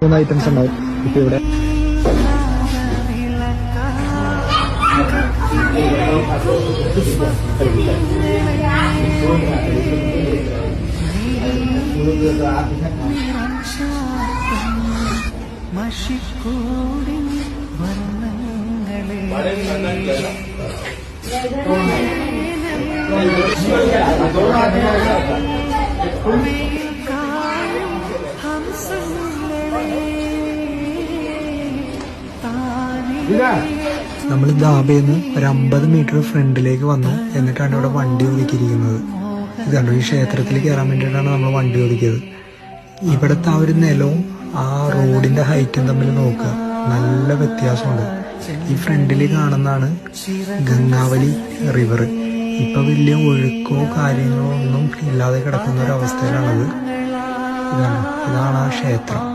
3 items ഉണ്ടാവും ഇപ്പൊ ഇവിടെ. നമ്മൾ ദാബേന്ന് ഒരു 50 മീറ്റർ ഫ്രണ്ടിലേക്ക് വന്നു. എന്നിട്ടാണ് ഇവിടെ വണ്ടി ഒതുക്കിയിരിക്കുന്നത്. ഇതാണ് ഈ ക്ഷേത്രത്തിൽ കയറാൻ വേണ്ടിയിട്ടാണ് നമ്മൾ വണ്ടി ഒതുക്കിയത്. ഇവിടുത്തെ ആ ഒരു നിലവും ആ റോഡിന്റെ ഹൈറ്റും തമ്മിൽ നോക്കുക, നല്ല വ്യത്യാസമുണ്ട്. ഈ ഫ്രണ്ടിൽ കാണുന്നതാണ് ഗംഗാവലി റിവർ. ഇപ്പൊ വലിയ ഒഴുക്കോ കാര്യങ്ങളോ ഒന്നും ഇല്ലാതെ കിടക്കുന്ന ഒരു അവസ്ഥയിലാണത്. ഇതാണ് ആ ക്ഷേത്രം.